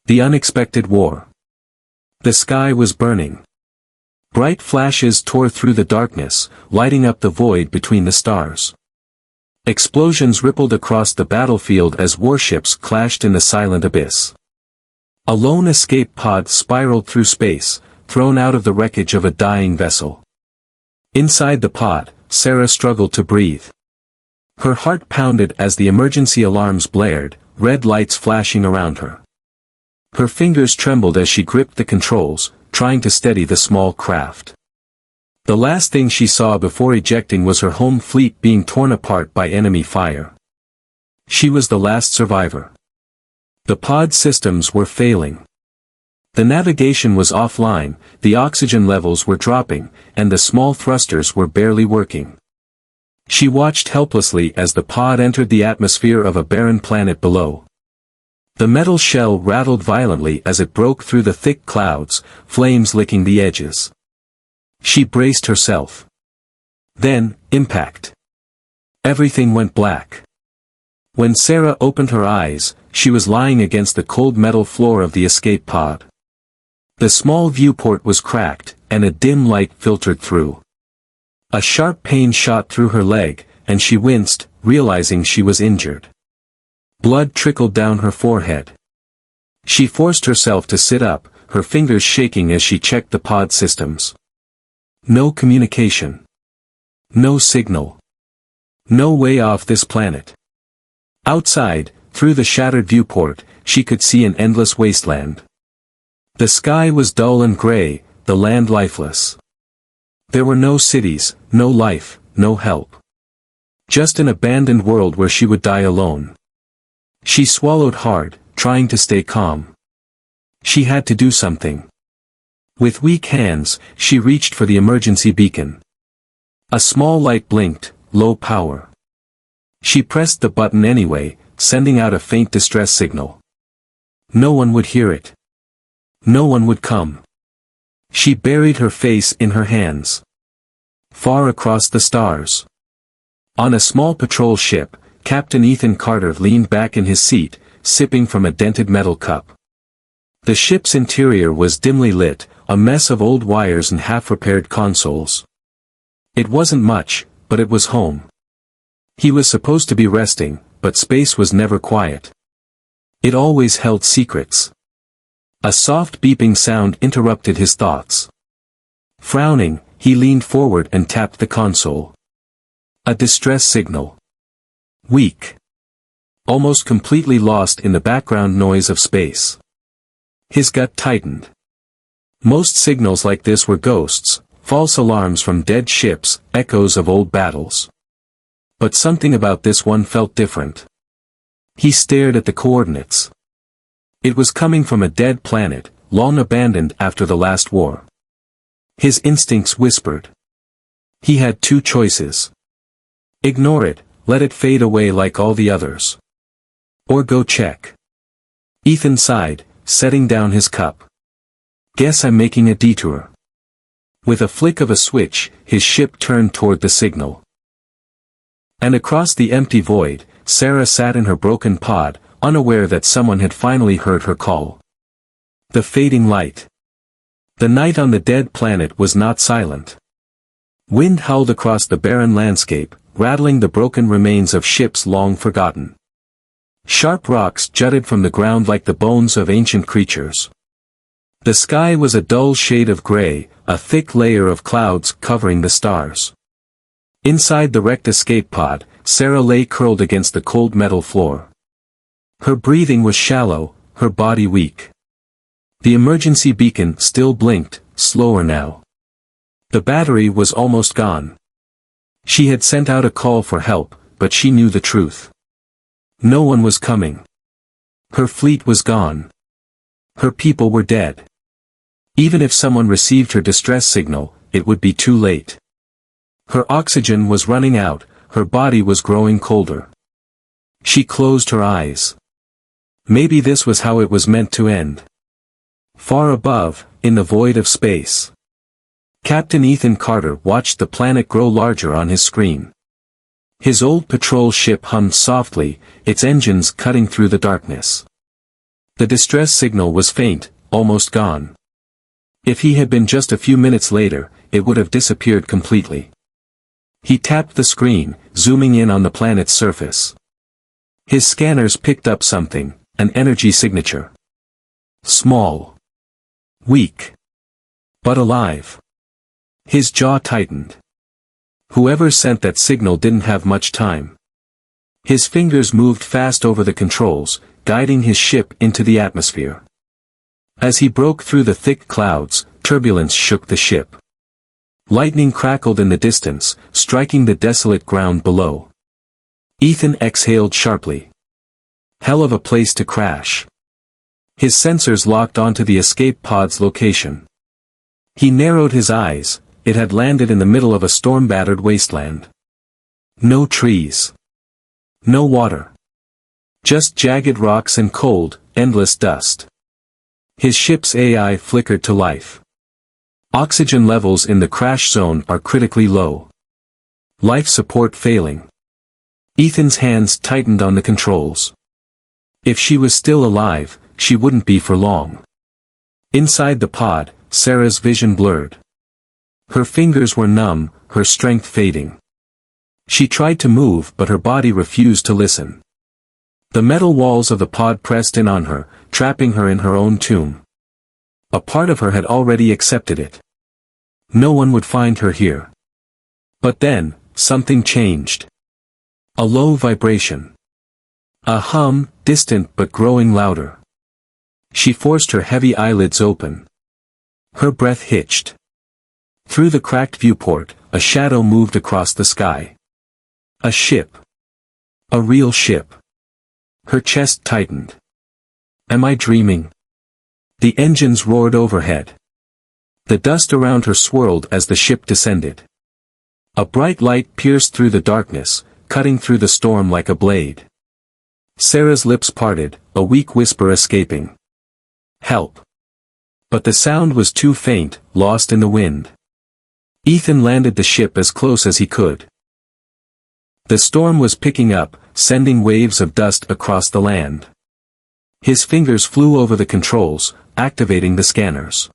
The unexpected war. The sky was burning. Bright flashes tore through the darkness, lighting up the void between the stars. Explosions rippled across the battlefield as warships clashed in the silent abyss. A lone escape pod spiraled through space, thrown out of the wreckage of a dying vessel. Inside the pod, Sarah struggled to breathe. Her heart pounded as the emergency alarms blared, red lights flashing around her. Her fingers trembled as she gripped the controls, trying to steady the small craft. The last thing she saw before ejecting was her home fleet being torn apart by enemy fire. She was the last survivor. The pod systems were failing. The navigation was offline, the oxygen levels were dropping, and the small thrusters were barely working. She watched helplessly as the pod entered the atmosphere of a barren planet below. The metal shell rattled violently as it broke through the thick clouds, flames licking the edges. She braced herself. Then, impact. Everything went black. When Sarah opened her eyes, she was lying against the cold metal floor of the escape pod. The small viewport was cracked, and a dim light filtered through. A sharp pain shot through her leg, and she winced, realizing she was injured. Blood trickled down her forehead. She forced herself to sit up, her fingers shaking as she checked the pod systems. No communication. No signal. No way off this planet. Outside, through the shattered viewport, she could see an endless wasteland. The sky was dull and gray, the land lifeless. There were no cities, no life, no help. Just an abandoned world where she would die alone. She swallowed hard, trying to stay calm. She had to do something. With weak hands, she reached for the emergency beacon. A small light blinked, low power. She pressed the button anyway, sending out a faint distress signal. No one would hear it. No one would come. She buried her face in her hands. Far across the stars. On a small patrol ship, Captain Ethan Carter leaned back in his seat, sipping from a dented metal cup. The ship's interior was dimly lit, a mess of old wires and half-repaired consoles. It wasn't much, but it was home. He was supposed to be resting, but space was never quiet. It always held secrets. A soft beeping sound interrupted his thoughts. Frowning, he leaned forward and tapped the console. A distress signal. Weak. Almost completely lost in the background noise of space. His gut tightened. Most signals like this were ghosts, false alarms from dead ships, echoes of old battles. But something about this one felt different. He stared at the coordinates. It was coming from a dead planet, long abandoned after the last war. His instincts whispered. He had two choices. Ignore it, let it fade away like all the others. Or go check. Ethan sighed, setting down his cup. Guess I'm making a detour. With a flick of a switch, his ship turned toward the signal. And across the empty void, Sarah sat in her broken pod, unaware that someone had finally heard her call. The fading light. The night on the dead planet was not silent. Wind howled across the barren landscape, rattling the broken remains of ships long forgotten. Sharp rocks jutted from the ground like the bones of ancient creatures. The sky was a dull shade of gray, a thick layer of clouds covering the stars. Inside the wrecked escape pod, Sarah lay curled against the cold metal floor. Her breathing was shallow, her body weak. The emergency beacon still blinked, slower now. The battery was almost gone. She had sent out a call for help, but she knew the truth. No one was coming. Her fleet was gone. Her people were dead. Even if someone received her distress signal, it would be too late. Her oxygen was running out, her body was growing colder. She closed her eyes. Maybe this was how it was meant to end. Far above, in the void of space. Captain Ethan Carter watched the planet grow larger on his screen. His old patrol ship hummed softly, its engines cutting through the darkness. The distress signal was faint, almost gone. If he had been just a few minutes later, it would have disappeared completely. He tapped the screen, zooming in on the planet's surface. His scanners picked up something, an energy signature. Small. Weak. But alive. His jaw tightened. Whoever sent that signal didn't have much time. His fingers moved fast over the controls, guiding his ship into the atmosphere. As he broke through the thick clouds, turbulence shook the ship. Lightning crackled in the distance, striking the desolate ground below. Ethan exhaled sharply. Hell of a place to crash. His sensors locked onto the escape pod's location. He narrowed his eyes. It had landed in the middle of a storm-battered wasteland. No trees. No water. Just jagged rocks and cold, endless dust. His ship's AI flickered to life. Oxygen levels in the crash zone are critically low. Life support failing. Ethan's hands tightened on the controls. If she was still alive, she wouldn't be for long. Inside the pod, Sarah's vision blurred. Her fingers were numb, her strength fading. She tried to move but her body refused to listen. The metal walls of the pod pressed in on her, trapping her in her own tomb. A part of her had already accepted it. No one would find her here. But then, something changed. A low vibration. A hum, distant but growing louder. She forced her heavy eyelids open. Her breath hitched. Through the cracked viewport, a shadow moved across the sky. A ship. A real ship. Her chest tightened. Am I dreaming? The engines roared overhead. The dust around her swirled as the ship descended. A bright light pierced through the darkness, cutting through the storm like a blade. Sarah's lips parted, a weak whisper escaping. Help. But the sound was too faint, lost in the wind. Ethan landed the ship as close as he could. The storm was picking up, sending waves of dust across the land. His fingers flew over the controls, activating the scanners.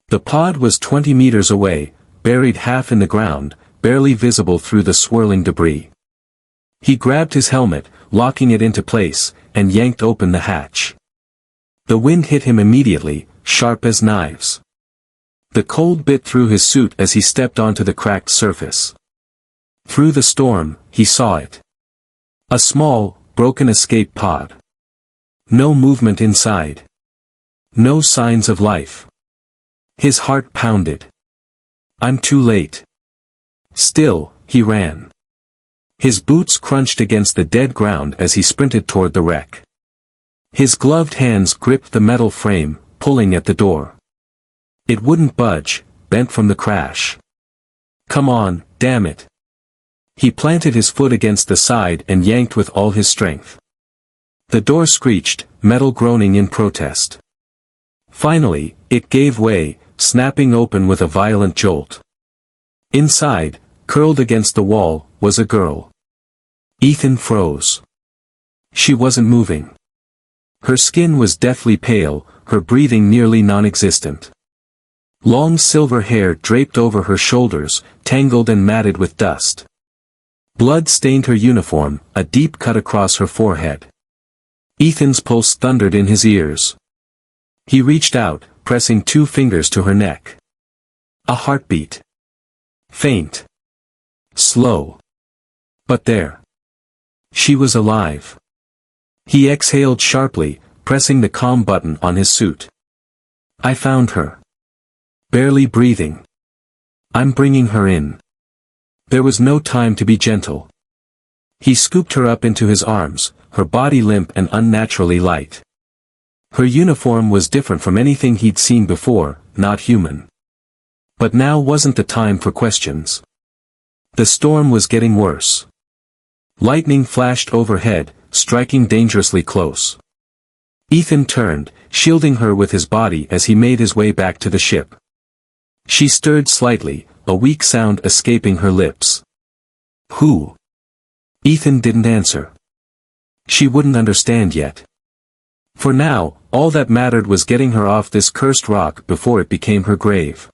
The pod was 20 meters away, buried half in the ground, barely visible through the swirling debris. He grabbed his helmet, locking it into place, and yanked open the hatch. The wind hit him immediately, sharp as knives. The cold bit through his suit as he stepped onto the cracked surface. Through the storm, he saw it. A small, broken escape pod. No movement inside. No signs of life. His heart pounded. I'm too late. Still, he ran. His boots crunched against the dead ground as he sprinted toward the wreck. His gloved hands gripped the metal frame, pulling at the door. It wouldn't budge, bent from the crash. Come on, damn it. He planted his foot against the side and yanked with all his strength. The door screeched, metal groaning in protest. Finally, it gave way, snapping open with a violent jolt. Inside, curled against the wall, was a girl. Ethan froze. She wasn't moving. Her skin was deathly pale, her breathing nearly non-existent. Long silver hair draped over her shoulders, tangled and matted with dust. Blood stained her uniform, a deep cut across her forehead. Ethan's pulse thundered in his ears. He reached out, pressing 2 fingers to her neck. A heartbeat. Faint. Slow. But there. She was alive. He exhaled sharply, pressing the calm button on his suit. I found her. Barely breathing. I'm bringing her in. There was no time to be gentle. He scooped her up into his arms, her body limp and unnaturally light. Her uniform was different from anything he'd seen before, not human. But now wasn't the time for questions. The storm was getting worse. Lightning flashed overhead, striking dangerously close. Ethan turned, shielding her with his body as he made his way back to the ship. She stirred slightly, a weak sound escaping her lips. Who? Ethan didn't answer. She wouldn't understand yet. For now, all that mattered was getting her off this cursed rock before it became her grave.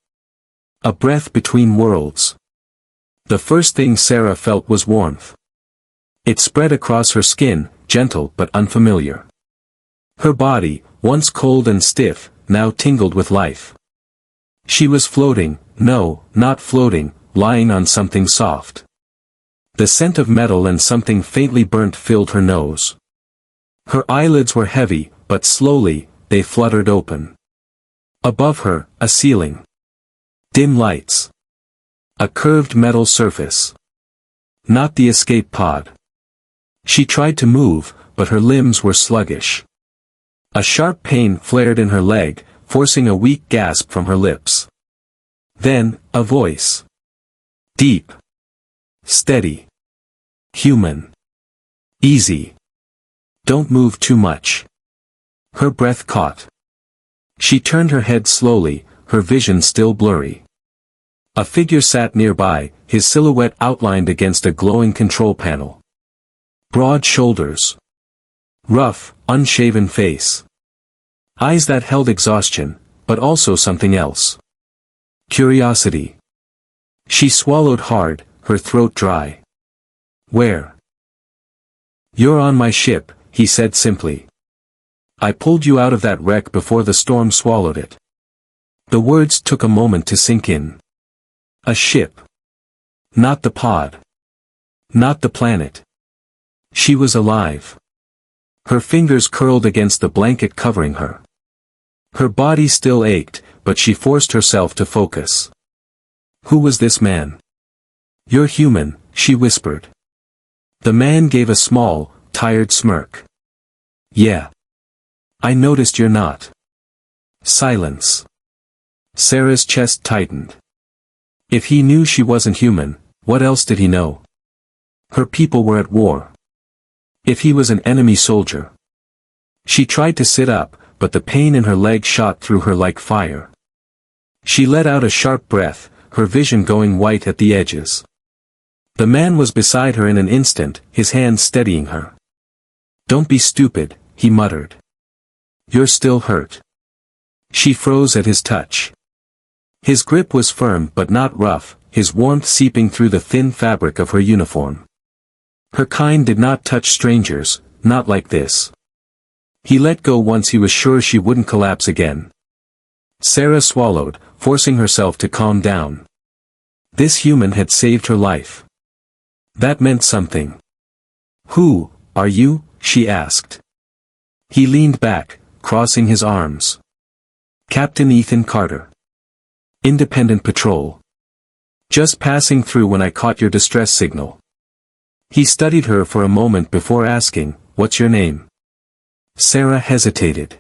A breath between worlds. The first thing Sarah felt was warmth. It spread across her skin, gentle but unfamiliar. Her body, once cold and stiff, now tingled with life. She was floating, no, not floating, lying on something soft. The scent of metal and something faintly burnt filled her nose. Her eyelids were heavy, but slowly, they fluttered open. Above her, a ceiling. Dim lights. A curved metal surface. Not the escape pod. She tried to move, but her limbs were sluggish. A sharp pain flared in her leg, forcing a weak gasp from her lips. Then, a voice. Deep. Steady. Human. Easy. Don't move too much. Her breath caught. She turned her head slowly, her vision still blurry. A figure sat nearby, his silhouette outlined against a glowing control panel. Broad shoulders. Rough, unshaven face. Eyes that held exhaustion, but also something else. Curiosity. She swallowed hard, her throat dry. Where? You're on my ship, he said simply. I pulled you out of that wreck before the storm swallowed it. The words took a moment to sink in. A ship. Not the pod. Not the planet. She was alive. Her fingers curled against the blanket covering her. Her body still ached, but she forced herself to focus. Who was this man? You're human, she whispered. The man gave a small, tired smirk. Yeah. I noticed you're not. Silence. Sarah's chest tightened. If he knew she wasn't human, what else did he know? Her people were at war. If he was an enemy soldier. She tried to sit up, but the pain in her leg shot through her like fire. She let out a sharp breath, her vision going white at the edges. The man was beside her in an instant, his hand steadying her. Don't be stupid, he muttered. You're still hurt. She froze at his touch. His grip was firm but not rough, his warmth seeping through the thin fabric of her uniform. Her kind did not touch strangers, not like this. He let go once he was sure she wouldn't collapse again. Sarah swallowed, forcing herself to calm down. This human had saved her life. That meant something. Who are you? She asked. He leaned back, crossing his arms. Captain Ethan Carter. Independent Patrol. Just passing through when I caught your distress signal. He studied her for a moment before asking, what's your name? Sarah hesitated.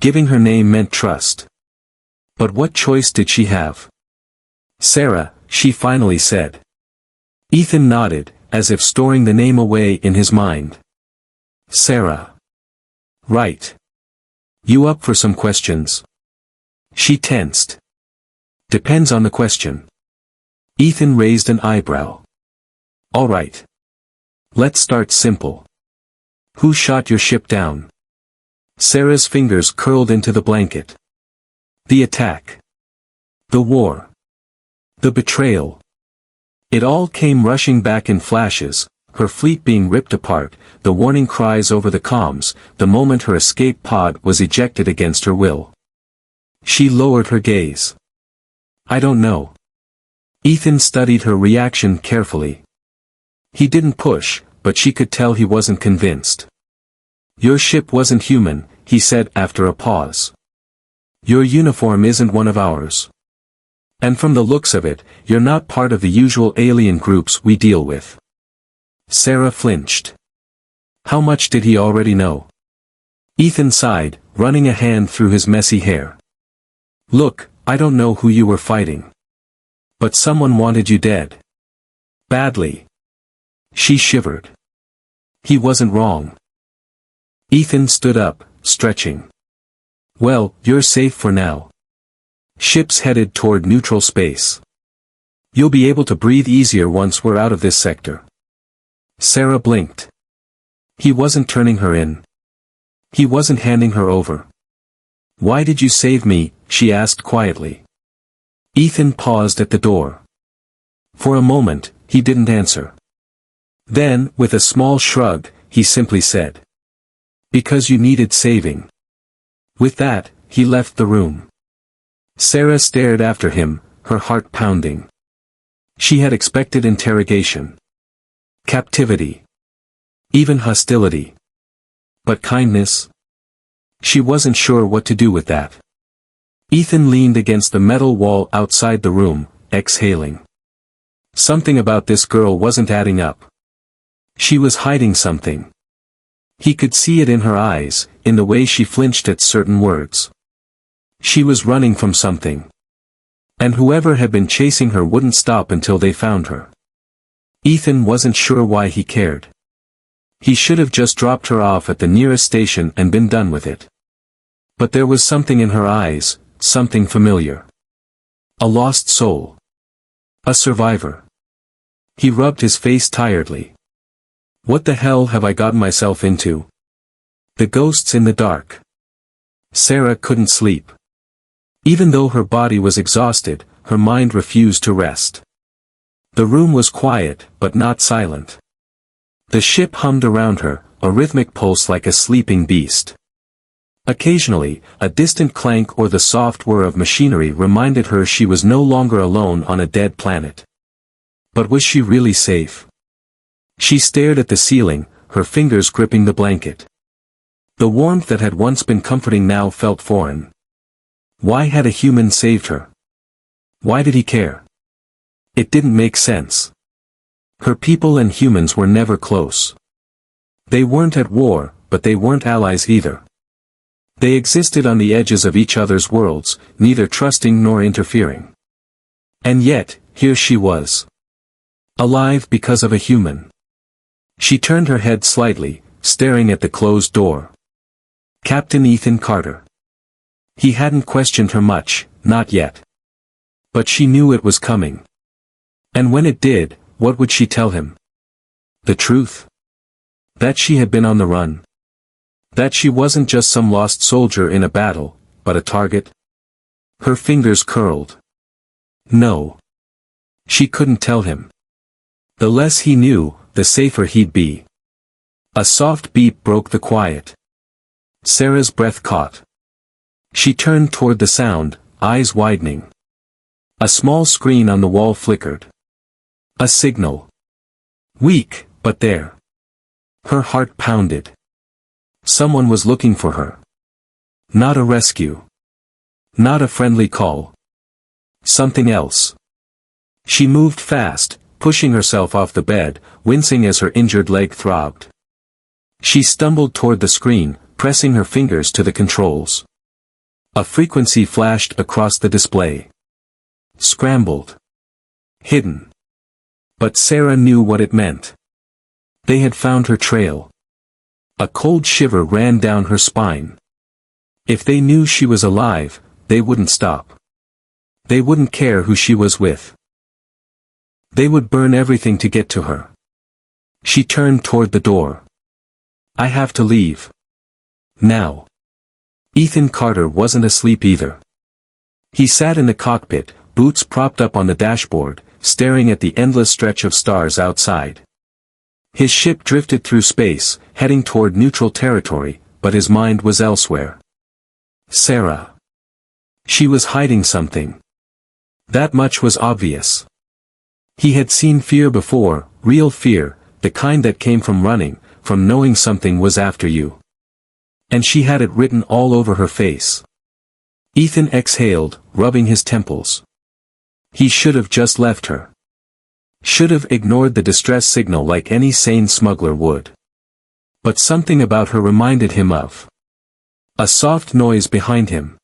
Giving her name meant trust. But what choice did she have? Sarah, she finally said. Ethan nodded, as if storing the name away in his mind. Sarah. Right. You up for some questions? She tensed. Depends on the question. Ethan raised an eyebrow. All right. Let's start simple. Who shot your ship down? Sarah's fingers curled into the blanket. The attack. The war. The betrayal. It all came rushing back in flashes, her fleet being ripped apart, the warning cries over the comms, the moment her escape pod was ejected against her will. She lowered her gaze. I don't know. Ethan studied her reaction carefully. He didn't push, but she could tell he wasn't convinced. Your ship wasn't human, he said after a pause. Your uniform isn't one of ours. And from the looks of it, you're not part of the usual alien groups we deal with. Sarah flinched. How much did he already know? Ethan sighed, running a hand through his messy hair. Look, I don't know who you were fighting. But someone wanted you dead. Badly. She shivered. He wasn't wrong. Ethan stood up, stretching. Well, you're safe for now. Ships headed toward neutral space. You'll be able to breathe easier once we're out of this sector. Sarah blinked. He wasn't turning her in. He wasn't handing her over. "Why did you save me?" she asked quietly. Ethan paused at the door. For a moment, he didn't answer. Then, with a small shrug, he simply said, "Because you needed saving." With that, he left the room. Sarah stared after him, her heart pounding. She had expected interrogation, captivity, even hostility. But kindness? She wasn't sure what to do with that. Ethan leaned against the metal wall outside the room, exhaling. Something about this girl wasn't adding up. She was hiding something. He could see it in her eyes, in the way she flinched at certain words. She was running from something. And whoever had been chasing her wouldn't stop until they found her. Ethan wasn't sure why he cared. He should have just dropped her off at the nearest station and been done with it. But there was something in her eyes, something familiar. A lost soul. A survivor. He rubbed his face tiredly. What the hell have I gotten myself into? The ghosts in the dark. Sarah couldn't sleep. Even though her body was exhausted, her mind refused to rest. The room was quiet, but not silent. The ship hummed around her, a rhythmic pulse like a sleeping beast. Occasionally, a distant clank or the soft whir of machinery reminded her she was no longer alone on a dead planet. But was she really safe? She stared at the ceiling, her fingers gripping the blanket. The warmth that had once been comforting now felt foreign. Why had a human saved her? Why did he care? It didn't make sense. Her people and humans were never close. They weren't at war, but they weren't allies either. They existed on the edges of each other's worlds, neither trusting nor interfering. And yet, here she was. Alive because of a human. She turned her head slightly, staring at the closed door. Captain Ethan Carter. He hadn't questioned her much, not yet. But she knew it was coming. And when it did, what would she tell him? The truth? That she had been on the run. That she wasn't just some lost soldier in a battle, but a target? Her fingers curled. No. She couldn't tell him. The less he knew, the safer he'd be. A soft beep broke the quiet. Sarah's breath caught. She turned toward the sound, eyes widening. A small screen on the wall flickered. A signal. Weak, but there. Her heart pounded. Someone was looking for her. Not a rescue. Not a friendly call. Something else. She moved fast, pushing herself off the bed, wincing as her injured leg throbbed. She stumbled toward the screen, pressing her fingers to the controls. A frequency flashed across the display. Scrambled. Hidden. But Sarah knew what it meant. They had found her trail. A cold shiver ran down her spine. If they knew she was alive, they wouldn't stop. They wouldn't care who she was with. They would burn everything to get to her. She turned toward the door. I have to leave. Now. Ethan Carter wasn't asleep either. He sat in the cockpit, boots propped up on the dashboard, staring at the endless stretch of stars outside. His ship drifted through space, heading toward neutral territory, but his mind was elsewhere. Sarah. She was hiding something. That much was obvious. He had seen fear before, real fear, the kind that came from running, from knowing something was after you. And she had it written all over her face. Ethan exhaled, rubbing his temples. He should have just left her. Should have ignored the distress signal like any sane smuggler would. But something about her reminded him of a soft noise behind him.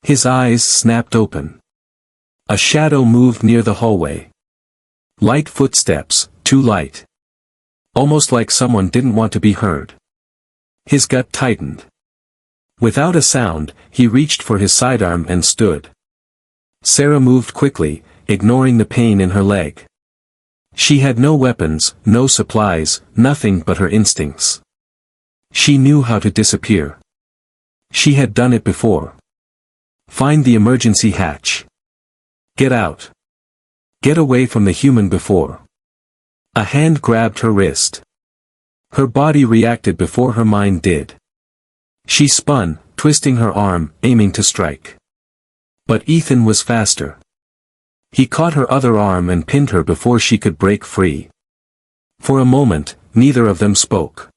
His eyes snapped open. A shadow moved near the hallway. Light footsteps, too light. Almost like someone didn't want to be heard. His gut tightened. Without a sound, he reached for his sidearm and stood. Sarah moved quickly, ignoring the pain in her leg. She had no weapons, no supplies, nothing but her instincts. She knew how to disappear. She had done it before. Find the emergency hatch. Get out. Get away from the human before. A hand grabbed her wrist. Her body reacted before her mind did. She spun, twisting her arm, aiming to strike. But Ethan was faster. He caught her other arm and pinned her before she could break free. For a moment, neither of them spoke.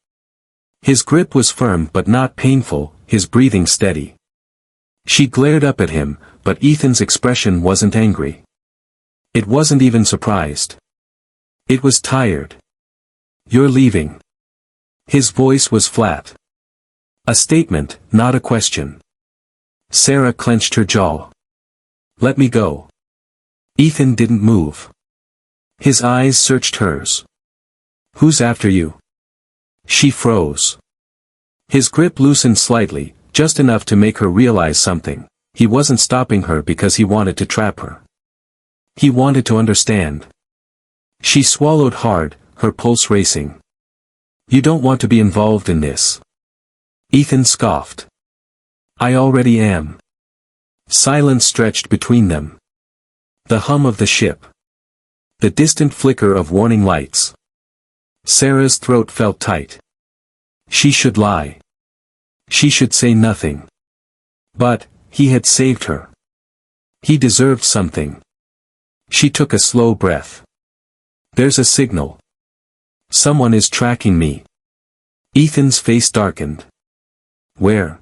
His grip was firm but not painful, his breathing steady. She glared up at him, but Ethan's expression wasn't angry. It wasn't even surprised. It was tired. You're leaving. His voice was flat. A statement, not a question. Sarah clenched her jaw. Let me go. Ethan didn't move. His eyes searched hers. Who's after you? She froze. His grip loosened slightly, just enough to make her realize something. He wasn't stopping her because he wanted to trap her. He wanted to understand. She swallowed hard, her pulse racing. You don't want to be involved in this. Ethan scoffed. I already am. Silence stretched between them. The hum of the ship. The distant flicker of warning lights. Sarah's throat felt tight. She should lie. She should say nothing. But, he had saved her. He deserved something. She took a slow breath. There's a signal. Someone is tracking me. Ethan's face darkened. Where?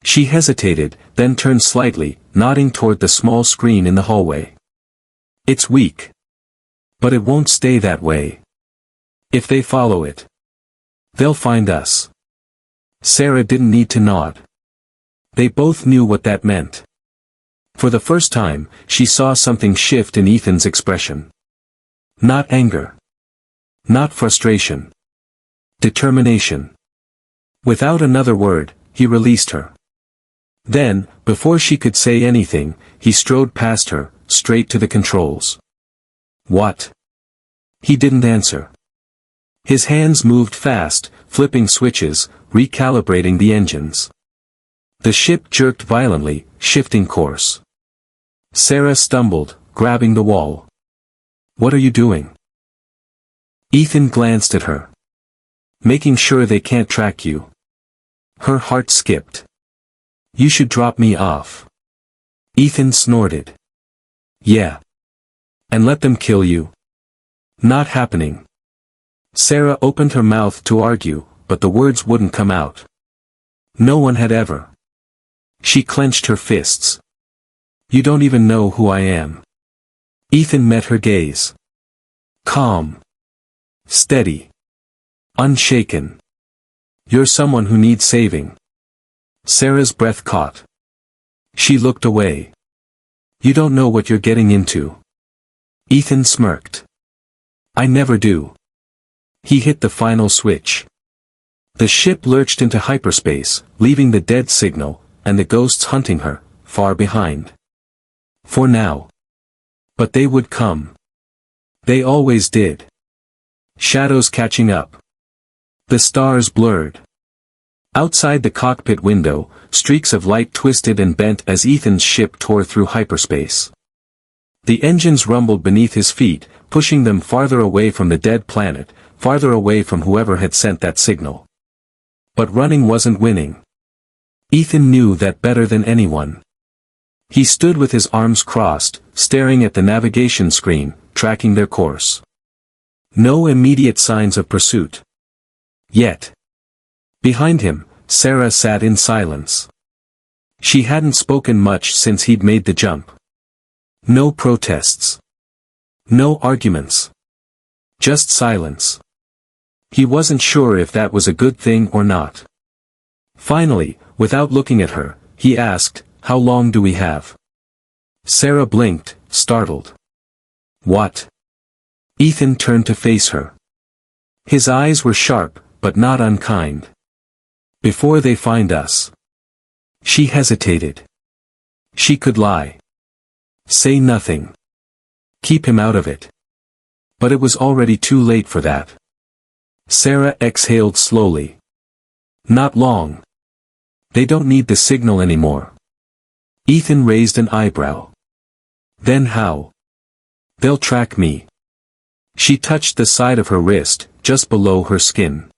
She hesitated, then turned slightly, nodding toward the small screen in the hallway. It's weak. But it won't stay that way. If they follow it, they'll find us. Sarah didn't need to nod. They both knew what that meant. For the first time, she saw something shift in Ethan's expression. Not anger. Not frustration. Determination. Without another word, he released her. Then, before she could say anything, he strode past her, straight to the controls. What? He didn't answer. His hands moved fast, flipping switches, recalibrating the engines. The ship jerked violently, shifting course. Sarah stumbled, grabbing the wall. What are you doing? Ethan glanced at her. Making sure they can't track you. Her heart skipped. You should drop me off. Ethan snorted. Yeah. And let them kill you. Not happening. Sarah opened her mouth to argue, but the words wouldn't come out. No one had ever. She clenched her fists. You don't even know who I am. Ethan met her gaze. Calm. Steady. Unshaken. You're someone who needs saving. Sarah's breath caught. She looked away. You don't know what you're getting into. Ethan smirked. I never do. He hit the final switch. The ship lurched into hyperspace, leaving the dead signal, and the ghosts hunting her, far behind. For now. But they would come. They always did. Shadows catching up. The stars blurred. Outside the cockpit window, streaks of light twisted and bent as Ethan's ship tore through hyperspace. The engines rumbled beneath his feet, pushing them farther away from the dead planet, farther away from whoever had sent that signal. But running wasn't winning. Ethan knew that better than anyone. He stood with his arms crossed, staring at the navigation screen, tracking their course. No immediate signs of pursuit. Yet. Behind him, Sarah sat in silence. She hadn't spoken much since he'd made the jump. No protests. No arguments. Just silence. He wasn't sure if that was a good thing or not. Finally, without looking at her, he asked, How long do we have? Sarah blinked, startled. What? Ethan turned to face her. His eyes were sharp, but not unkind. Before they find us. She hesitated. She could lie. Say nothing. Keep him out of it. But it was already too late for that. Sarah exhaled slowly. Not long. They don't need the signal anymore. Ethan raised an eyebrow. Then how? They'll track me. She touched the side of her wrist, just below her skin.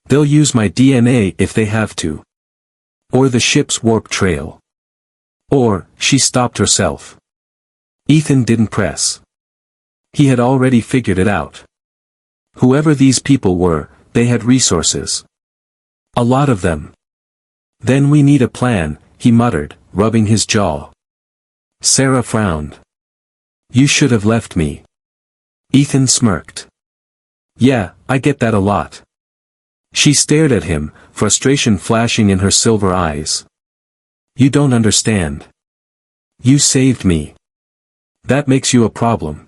They'll use my DNA if they have to. Or the ship's warp trail. Or, she stopped herself. Ethan didn't press. He had already figured it out. Whoever these people were, they had resources. A lot of them. Then we need a plan, he muttered, rubbing his jaw. Sarah frowned. You should have left me. Ethan smirked. Yeah, I get that a lot. She stared at him, frustration flashing in her silver eyes. You don't understand. You saved me. That makes you a problem.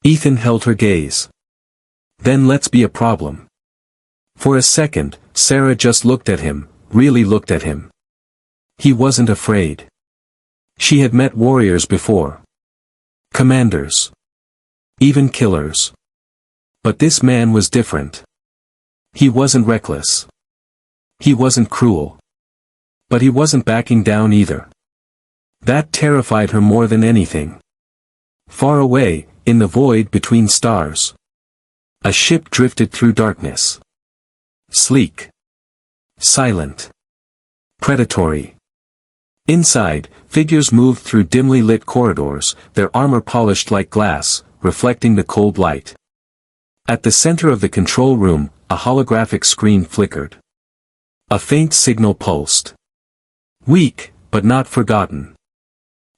Ethan held her gaze. Then let's be a problem. For a second, Sarah just looked at him, really looked at him. He wasn't afraid. She had met warriors before. Commanders. Even killers. But this man was different. He wasn't reckless. He wasn't cruel. But he wasn't backing down either. That terrified her more than anything. Far away, in the void between stars. A ship drifted through darkness. Sleek. Silent. Predatory. Inside, figures moved through dimly lit corridors, their armor polished like glass, reflecting the cold light. At the center of the control room, a holographic screen flickered. A faint signal pulsed. Weak, but not forgotten.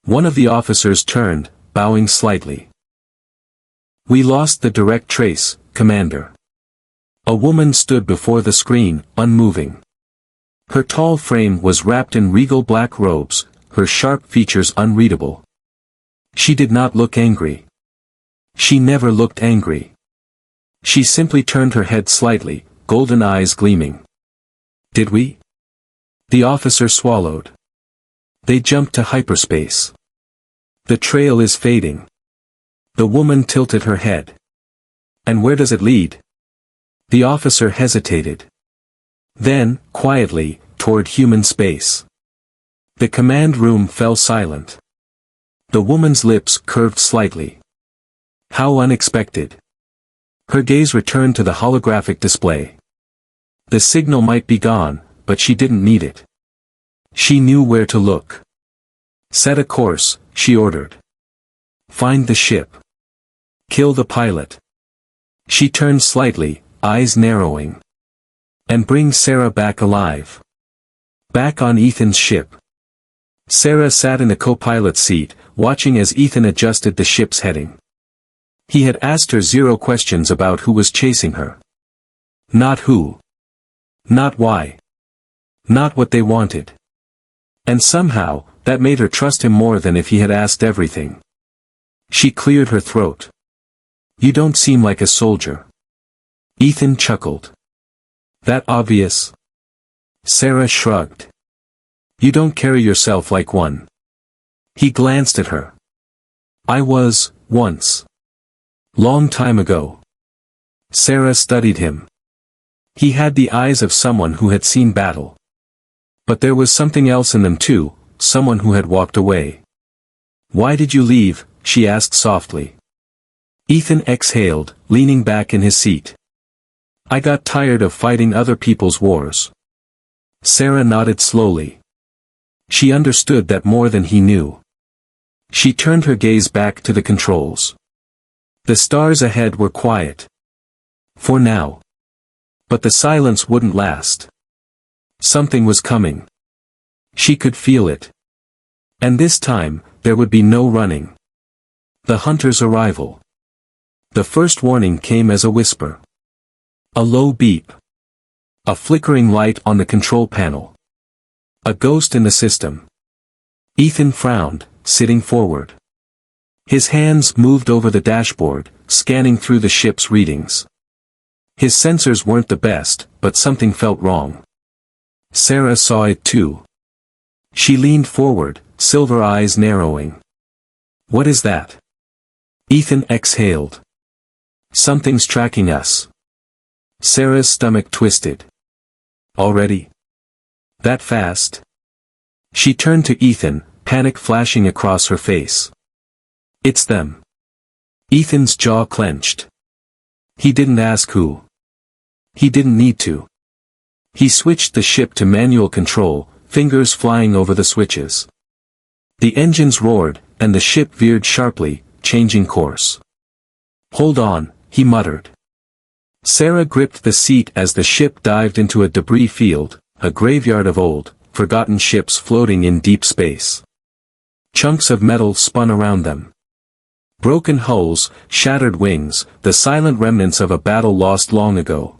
One of the officers turned, bowing slightly. We lost the direct trace, Commander. A woman stood before the screen, unmoving. Her tall frame was wrapped in regal black robes, her sharp features unreadable. She did not look angry. She never looked angry. She simply turned her head slightly, golden eyes gleaming. Did we? The officer swallowed. They jumped to hyperspace. The trail is fading. The woman tilted her head. And where does it lead? The officer hesitated. Then, quietly, toward human space. The command room fell silent. The woman's lips curved slightly. How unexpected. Her gaze returned to the holographic display. The signal might be gone, but she didn't need it. She knew where to look. Set a course, she ordered. Find the ship. Kill the pilot. She turned slightly, eyes narrowing. And bring Sarah back alive. Back on Ethan's ship. Sarah sat in the co-pilot seat, watching as Ethan adjusted the ship's heading. He had asked her 0 questions about who was chasing her. Not who. Not why. Not what they wanted. And somehow, that made her trust him more than if he had asked everything. She cleared her throat. You don't seem like a soldier. Ethan chuckled. That obvious? Sarah shrugged. You don't carry yourself like one. He glanced at her. I was, once. Long time ago. Sarah studied him. He had the eyes of someone who had seen battle. But there was something else in them too, someone who had walked away. Why did you leave? She asked softly. Ethan exhaled, leaning back in his seat. I got tired of fighting other people's wars. Sarah nodded slowly. She understood that more than he knew. She turned her gaze back to the controls. The stars ahead were quiet. For now. But the silence wouldn't last. Something was coming. She could feel it. And this time, there would be no running. The hunter's arrival. The first warning came as a whisper. A low beep. A flickering light on the control panel. A ghost in the system. Ethan frowned, sitting forward. His hands moved over the dashboard, scanning through the ship's readings. His sensors weren't the best, but something felt wrong. Sarah saw it too. She leaned forward, silver eyes narrowing. What is that? Ethan exhaled. Something's tracking us. Sarah's stomach twisted. Already? That fast? She turned to Ethan, panic flashing across her face. It's them. Ethan's jaw clenched. He didn't ask who. He didn't need to. He switched the ship to manual control, fingers flying over the switches. The engines roared, and the ship veered sharply, changing course. Hold on, he muttered. Sarah gripped the seat as the ship dived into a debris field, a graveyard of old, forgotten ships floating in deep space. Chunks of metal spun around them. Broken hulls, shattered wings, the silent remnants of a battle lost long ago.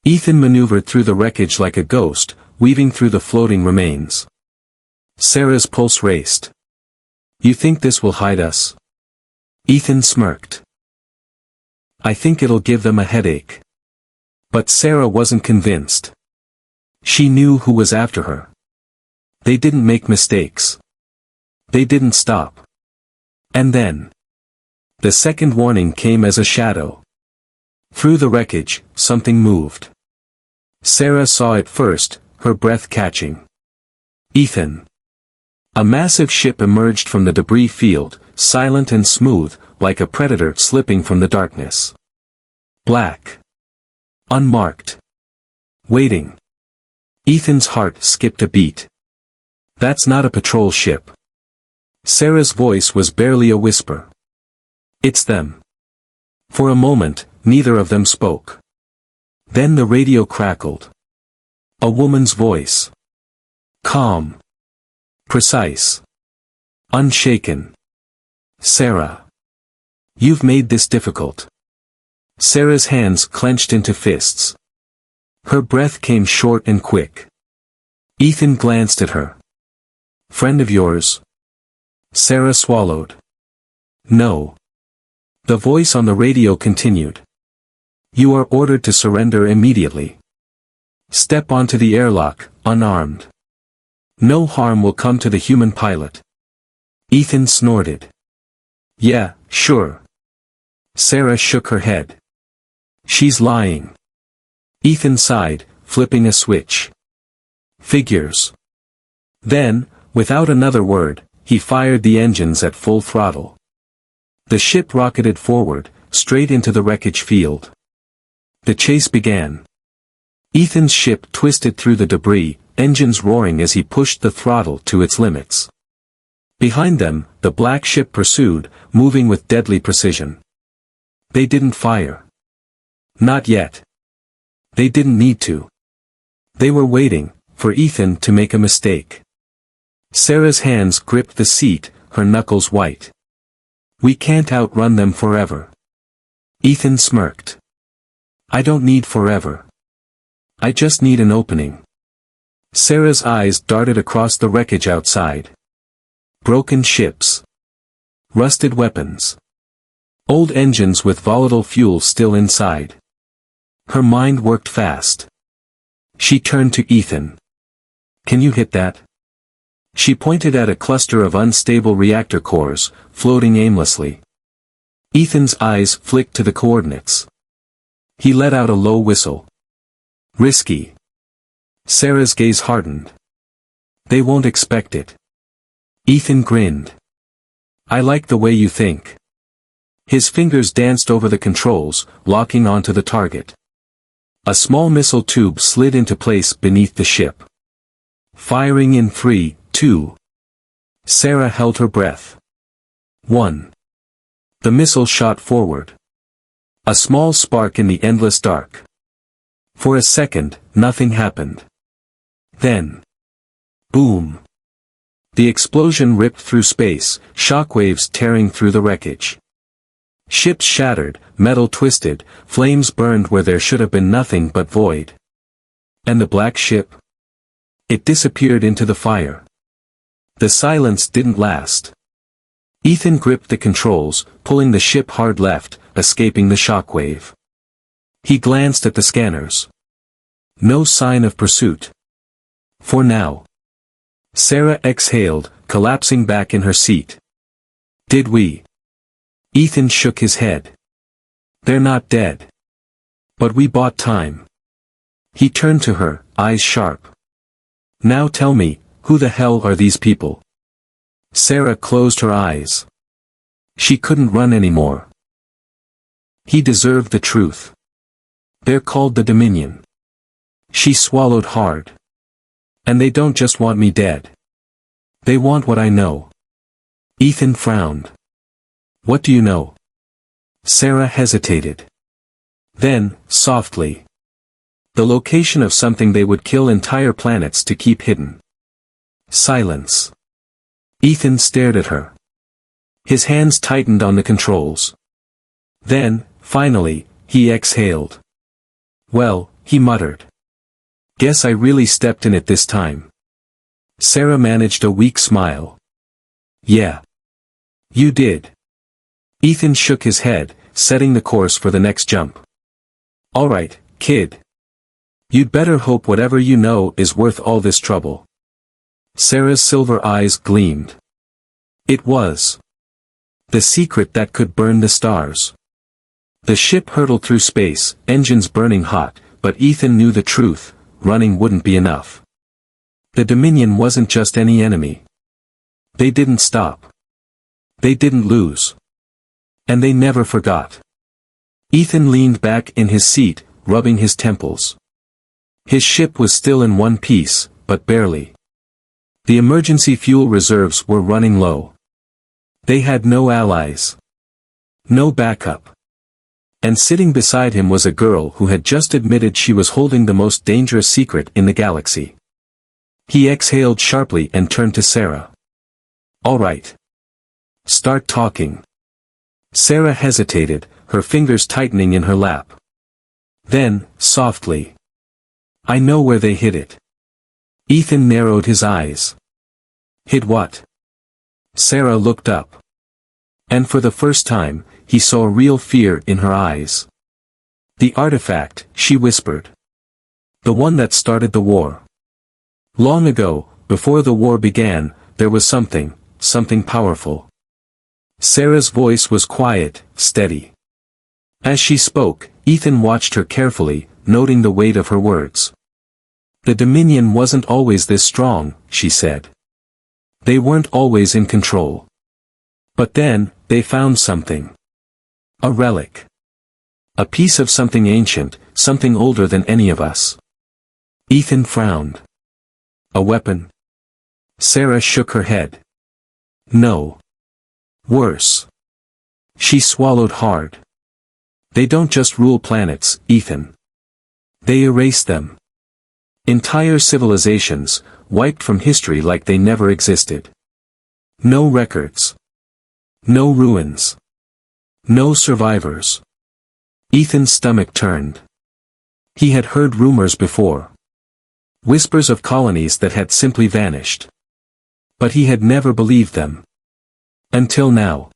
Ethan maneuvered through the wreckage like a ghost, weaving through the floating remains. Sarah's pulse raced. You think this will hide us? Ethan smirked. I think it'll give them a headache. But Sarah wasn't convinced. She knew who was after her. They didn't make mistakes. They didn't stop. And then. The second warning came as a shadow. Through the wreckage, something moved. Sarah saw it first, her breath catching. Ethan. A massive ship emerged from the debris field, silent and smooth, like a predator slipping from the darkness. Black. Unmarked. Waiting. Ethan's heart skipped a beat. That's not a patrol ship. Sarah's voice was barely a whisper. It's them. For a moment, neither of them spoke. Then the radio crackled. A woman's voice. Calm. Precise. Unshaken. Sarah. You've made this difficult. Sarah's hands clenched into fists. Her breath came short and quick. Ethan glanced at her. Friend of yours? Sarah swallowed. No. The voice on the radio continued. You are ordered to surrender immediately. Step onto the airlock, unarmed. No harm will come to the human pilot. Ethan snorted. Yeah, sure. Sarah shook her head. She's lying. Ethan sighed, flipping a switch. Figures. Then, without another word, he fired the engines at full throttle. The ship rocketed forward, straight into the wreckage field. The chase began. Ethan's ship twisted through the debris, engines roaring as he pushed the throttle to its limits. Behind them, the black ship pursued, moving with deadly precision. They didn't fire. Not yet. They didn't need to. They were waiting, for Ethan to make a mistake. Sarah's hands gripped the seat, her knuckles white. We can't outrun them forever. Ethan smirked. I don't need forever. I just need an opening. Sarah's eyes darted across the wreckage outside. Broken ships. Rusted weapons. Old engines with volatile fuel still inside. Her mind worked fast. She turned to Ethan. Can you hit that? She pointed at a cluster of unstable reactor cores, floating aimlessly. Ethan's eyes flicked to the coordinates. He let out a low whistle. Risky. Sarah's gaze hardened. They won't expect it. Ethan grinned. I like the way you think. His fingers danced over the controls, locking onto the target. A small missile tube slid into place beneath the ship. Firing in 3, 2. Sarah held her breath. 1. The missile shot forward. A small spark in the endless dark. For a second, nothing happened. Then. Boom. The explosion ripped through space, shockwaves tearing through the wreckage. Ships shattered, metal twisted, flames burned where there should have been nothing but void. And the black ship? It disappeared into the fire. The silence didn't last. Ethan gripped the controls, pulling the ship hard left, escaping the shockwave. He glanced at the scanners. No sign of pursuit. For now. Sarah exhaled, collapsing back in her seat. Did we? Ethan shook his head. They're not dead. But we bought time. He turned to her, eyes sharp. Now tell me, who the hell are these people? Sarah closed her eyes. She couldn't run anymore. He deserved the truth. They're called the Dominion. She swallowed hard. And they don't just want me dead. They want what I know. Ethan frowned. What do you know? Sarah hesitated. Then, softly. The location of something they would kill entire planets to keep hidden. Silence. Ethan stared at her. His hands tightened on the controls. Then, finally, he exhaled. Well, he muttered. Guess I really stepped in it this time. Sarah managed a weak smile. Yeah. You did. Ethan shook his head, setting the course for the next jump. All right, kid. You'd better hope whatever you know is worth all this trouble. Sarah's silver eyes gleamed. It was. The secret that could burn the stars. The ship hurtled through space, engines burning hot, but Ethan knew the truth, running wouldn't be enough. The Dominion wasn't just any enemy. They didn't stop. They didn't lose. And they never forgot. Ethan leaned back in his seat, rubbing his temples. His ship was still in one piece, but barely. The emergency fuel reserves were running low. They had no allies. No backup. And sitting beside him was a girl who had just admitted she was holding the most dangerous secret in the galaxy. He exhaled sharply and turned to Sarah. All right. Start talking. Sarah hesitated, her fingers tightening in her lap. Then, softly. I know where they hid it. Ethan narrowed his eyes. Hid what? Sarah looked up. And for the first time, he saw real fear in her eyes. The artifact, she whispered. The one that started the war. Long ago, before the war began, there was something powerful. Sarah's voice was quiet, steady. As she spoke, Ethan watched her carefully, noting the weight of her words. The Dominion wasn't always this strong, she said. They weren't always in control. But then, they found something. A relic. A piece of something ancient, something older than any of us. Ethan frowned. A weapon? Sarah shook her head. No. Worse. She swallowed hard. They don't just rule planets, Ethan. They erase them. Entire civilizations, wiped from history like they never existed. No records. No ruins. No survivors. Ethan's stomach turned. He had heard rumors before. Whispers of colonies that had simply vanished. But he had never believed them. Until now.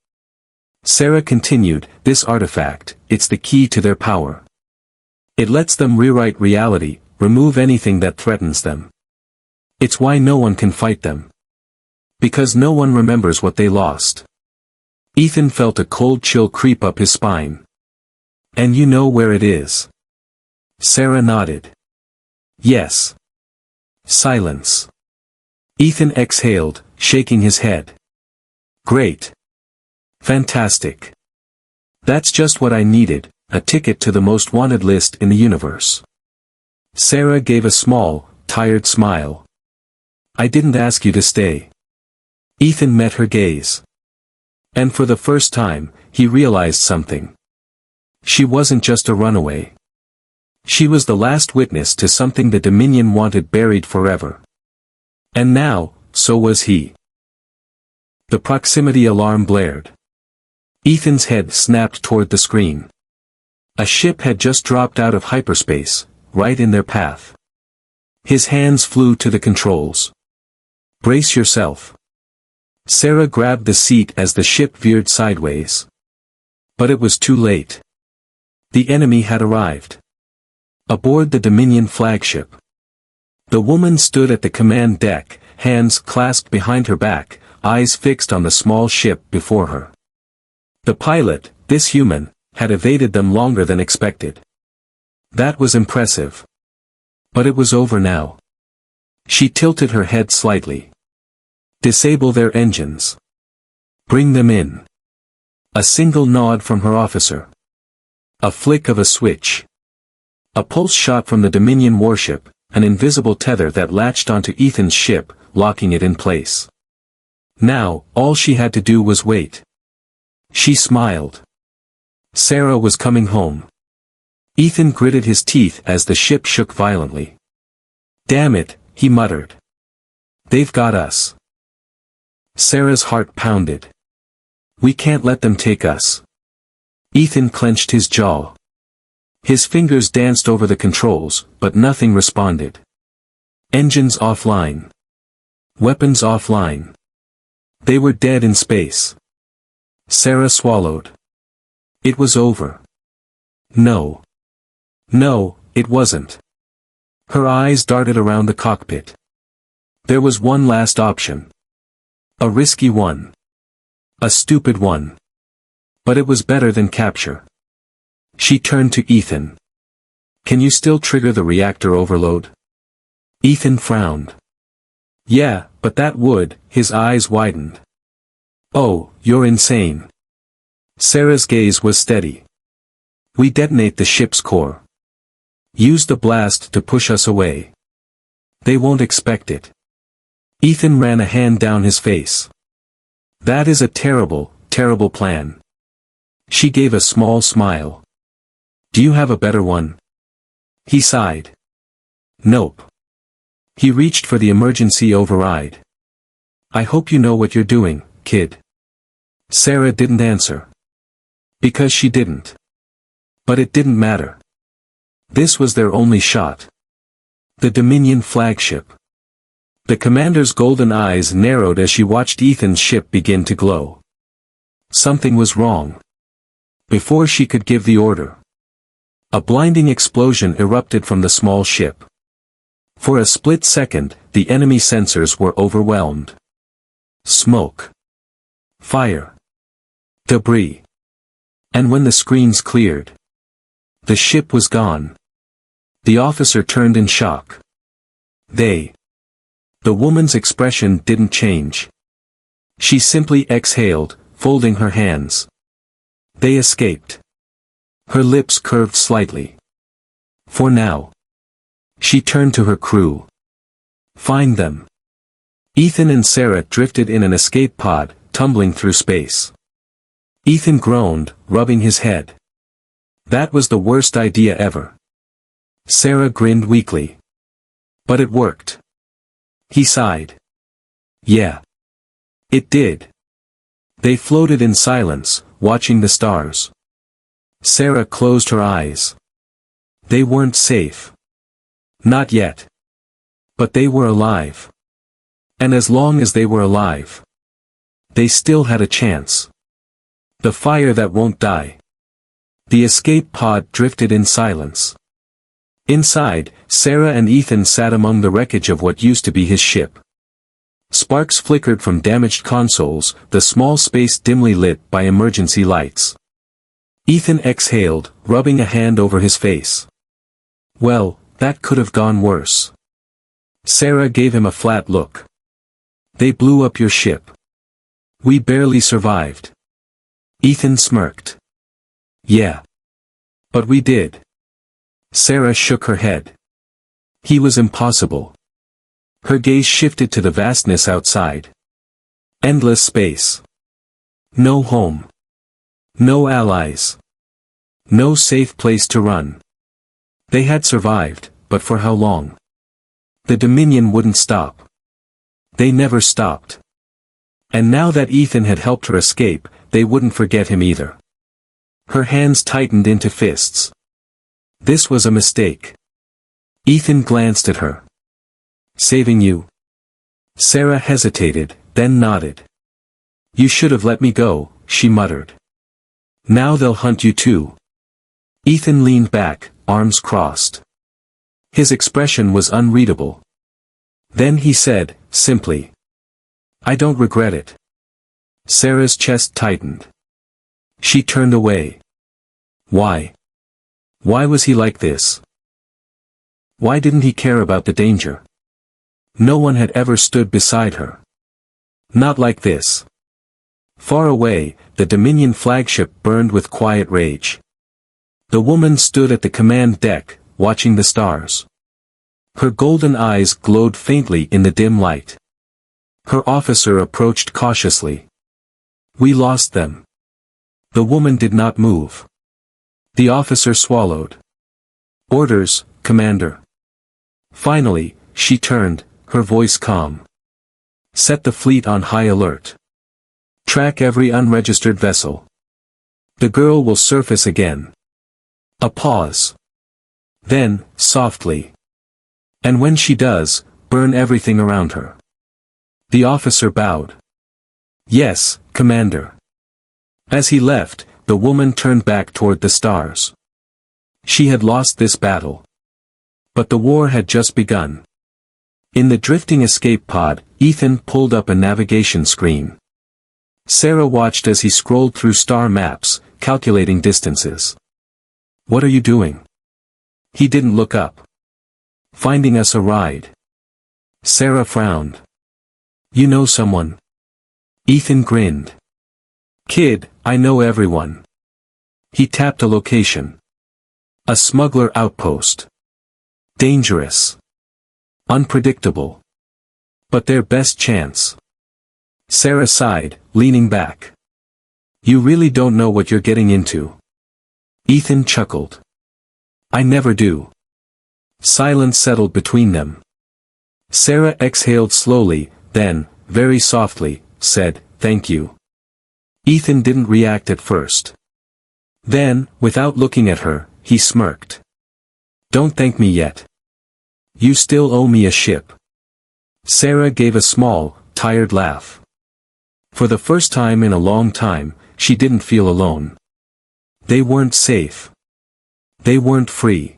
Sarah continued, this artifact, it's the key to their power. It lets them rewrite reality, remove anything that threatens them. It's why no one can fight them. Because no one remembers what they lost. Ethan felt a cold chill creep up his spine. And you know where it is? Sarah nodded. Yes. Silence. Ethan exhaled, shaking his head. Great. Fantastic. That's just what I needed, a ticket to the most wanted list in the universe. Sarah gave a small, tired smile. I didn't ask you to stay. Ethan met her gaze. And for the first time, he realized something. She wasn't just a runaway. She was the last witness to something the Dominion wanted buried forever. And now, so was he. The proximity alarm blared. Ethan's head snapped toward the screen. A ship had just dropped out of hyperspace, right in their path. His hands flew to the controls. Brace yourself. Sarah grabbed the seat as the ship veered sideways. But it was too late. The enemy had arrived. Aboard the Dominion flagship. The woman stood at the command deck, hands clasped behind her back, eyes fixed on the small ship before her. The pilot, this human, had evaded them longer than expected. That was impressive. But it was over now. She tilted her head slightly. Disable their engines. Bring them in. A single nod from her officer. A flick of a switch. A pulse shot from the Dominion warship, an invisible tether that latched onto Ethan's ship, locking it in place. Now, all she had to do was wait. She smiled. Sarah was coming home. Ethan gritted his teeth as the ship shook violently. "Damn it," he muttered. "They've got us." Sarah's heart pounded. "We can't let them take us." Ethan clenched his jaw. His fingers danced over the controls, but nothing responded. Engines offline. Weapons offline. They were dead in space. Sarah swallowed. It was over. No. No, it wasn't. Her eyes darted around the cockpit. There was one last option. A risky one. A stupid one. But it was better than capture. She turned to Ethan. "Can you still trigger the reactor overload?" Ethan frowned. "Yeah, but that would," his eyes widened. "Oh, you're insane." Sarah's gaze was steady. "We detonate the ship's core. Use the blast to push us away. They won't expect it." Ethan ran a hand down his face. "That is a terrible, terrible plan." She gave a small smile. "Do you have a better one?" He sighed. "Nope." He reached for the emergency override. "I hope you know what you're doing, kid." Sarah didn't answer. Because she didn't. But it didn't matter. This was their only shot. The Dominion flagship. The commander's golden eyes narrowed as she watched Ethan's ship begin to glow. Something was wrong. Before she could give the order, a blinding explosion erupted from the small ship. For a split second, the enemy sensors were overwhelmed. Smoke. Fire. Debris. And when the screens cleared, the ship was gone. The officer turned in shock. "They." The woman's expression didn't change. She simply exhaled, folding her hands. "They escaped." Her lips curved slightly. "For now." She turned to her crew. "Find them." Ethan and Sarah drifted in an escape pod, tumbling through space. Ethan groaned, rubbing his head. That was the worst idea ever. Sarah grinned weakly. But it worked. He sighed. Yeah. It did. They floated in silence, watching the stars. Sarah closed her eyes. They weren't safe. Not yet. But they were alive. And as long as they were alive, they still had a chance. The fire that won't die. The escape pod drifted in silence. Inside, Sarah and Ethan sat among the wreckage of what used to be his ship. Sparks flickered from damaged consoles, the small space dimly lit by emergency lights. Ethan exhaled, rubbing a hand over his face. Well, that could have gone worse. Sarah gave him a flat look. They blew up your ship. We barely survived. Ethan smirked. Yeah. But we did. Sarah shook her head. He was impossible. Her gaze shifted to the vastness outside. Endless space. No home. No allies. No safe place to run. They had survived, but for how long? The Dominion wouldn't stop. They never stopped. And now that Ethan had helped her escape, they wouldn't forget him either. Her hands tightened into fists. This was a mistake. Ethan glanced at her. Saving you? Sarah hesitated, then nodded. You should have let me go, she muttered. Now they'll hunt you too. Ethan leaned back, arms crossed. His expression was unreadable. Then he said, simply. I don't regret it. Sarah's chest tightened. She turned away. Why? Why was he like this? Why didn't he care about the danger? No one had ever stood beside her. Not like this. Far away, the Dominion flagship burned with quiet rage. The woman stood at the command deck, watching the stars. Her golden eyes glowed faintly in the dim light. Her officer approached cautiously. "We lost them." The woman did not move. The officer swallowed. "Orders, Commander." Finally, she turned, her voice calm. "Set the fleet on high alert. Track every unregistered vessel. The girl will surface again." A pause. Then, softly. "And when she does, burn everything around her." The officer bowed. "Yes, Commander." As he left, the woman turned back toward the stars. She had lost this battle. But the war had just begun. In the drifting escape pod, Ethan pulled up a navigation screen. Sarah watched as he scrolled through star maps, calculating distances. "What are you doing?" He didn't look up. "Finding us a ride." Sarah frowned. "You know someone?" Ethan grinned. "Kid, I know everyone." He tapped a location. A smuggler outpost. Dangerous. Unpredictable. But their best chance. Sarah sighed, leaning back. "You really don't know what you're getting into." Ethan chuckled. "I never do." Silence settled between them. Sarah exhaled slowly, then, very softly, said, "Thank you." Ethan didn't react at first. Then, without looking at her, he smirked. "Don't thank me yet. You still owe me a ship." Sarah gave a small, tired laugh. For the first time in a long time, she didn't feel alone. They weren't safe. They weren't free.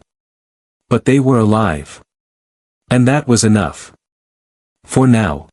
But they were alive. And that was enough. For now.